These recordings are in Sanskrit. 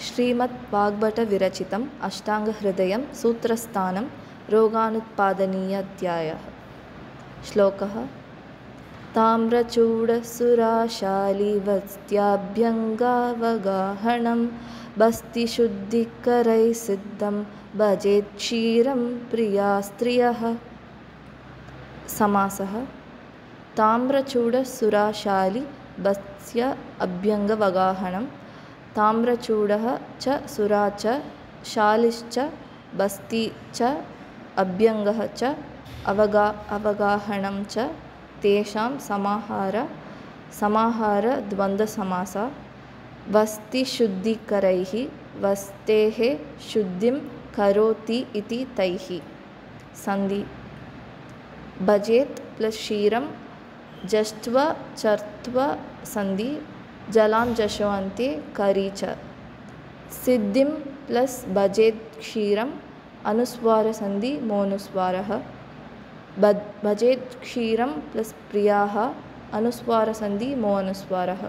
श्रीमद्वाग्भटविरचितम् अष्टाङ्गहृदयं सूत्रस्थानं रोगानुत्पादनीयाध्यायः। श्लोकः ताम्रचूडसुराशालिवस्त्याभ्यङ्गावगाहनं बस्तिशुद्धिकरैः सिद्धं भजेत् क्षीरं प्रिया स्त्रियः। समासः ताम्रचूडसुराशालि बस्य अभ्यङ्गवगाहनं ताम्रचूडः च सुरा च शालिश्च बस्ती च अभ्यङ्गः च अवगाहनं च तेषां समाहारद्वन्द्वसमासा। वस्तिशुद्धिकरैः वस्तेः शुद्धिं करोति इति तैः। सन्धि भजेत् प्लस क्षीरं जष्ट्व चर्त्व सन्धि जलां जशोन्ते करी च। सिद्धिं प्लस भजेत् क्षीरम् अनुस्वार संधि मोनुस्वारः। भजेत् क्षीरं प्लस प्रियाः अनुस्वार संधि मो अनुस्वारः।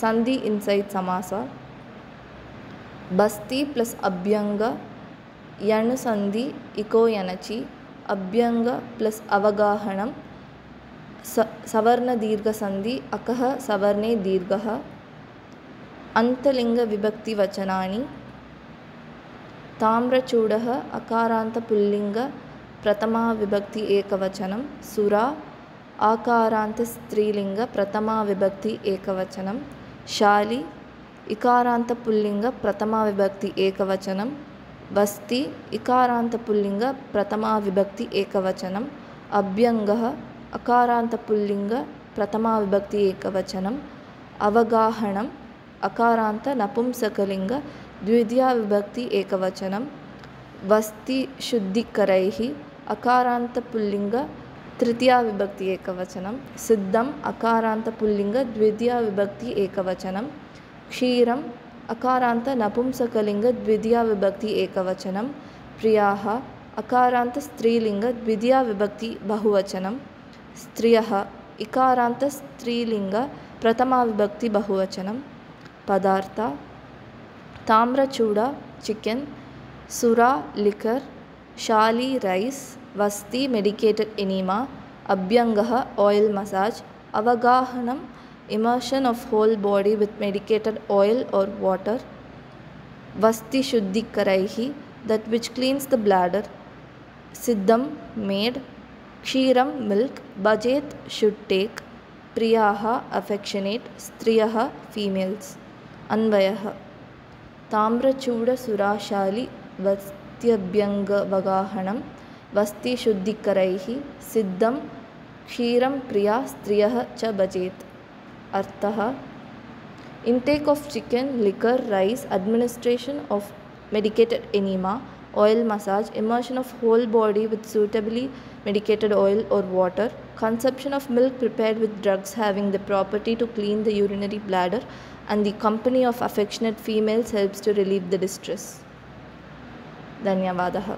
संधि इनसाइड समासा। बस्ती प्लस अभ्यंग यण संधि इको यनचि अभ्यंग प्लस अवगाहनं सवर्ण दीर्घ संधि अकः सवर्णे दीर्घः। अंतलिंग विभक्ति वचनानि ताम्रचूडः अकारांत पुल्लिंग प्रथमा विभक्ति एकवचनं सुरा आकारांत स्त्रीलिंग प्रथमा विभक्ति एकवचनं शाली इकारांत पुल्लिंग प्रथमा विभक्ति एकवचनं बस्ती इकारांत पुल्लिंग प्रथमा विभक्ति एकवचनं अभ्यंगः अकारांत पुल्लिंग प्रथमा विभक्ति एकवचनं अवगाहनम् अकारांत नपुंसकलिंग द्वितीया विभक्ति एकवचनं वस्तिशुद्धिकरैः अकारांत पुल्लिंग तृतीया विभक्ति एकवचनं सिद्धम् अकारांत पुल्लिंग द्वितीया विभक्ति एकवचनं क्षीरम् अकारांत नपुंसकलिंग द्वितीया विभक्ति एकवचनं प्रियाः अकारांत स्त्रीलिंग द्वितीया विभक्ति बहुवचनं स्त्रियः इकारांत स्त्रीलिंग प्रथमा विभक्ति बहुवचनं पदार्थ ताम्रचूडा चिकन सुरा लिकर शाली राइस वस्ती मेडिकेटेड एनीमा अभ्यंगः ऑयल मसाज अवगाहनम् immersion of whole body with medicated oil or water vasti shuddhikaraihi that which cleans the bladder siddham made kshiram milk bhajet should take priyaha affectionate striyah females अन्वयः ताम्रचूडसुराशालि वस्त्यभ्यङ्गवगाहनं वस्तिशुद्धिकरैः सिद्धं क्षीरं प्रिया स्त्रियः च भजेत्। अर्थः intake of chicken, liquor, rice, administration of medicated enema, oil massage, immersion of whole body with suitably medicated oil or water, consumption of milk prepared with drugs having the property to clean the urinary bladder, and the company of affectionate females helps to relieve the distress. धन्यवादः।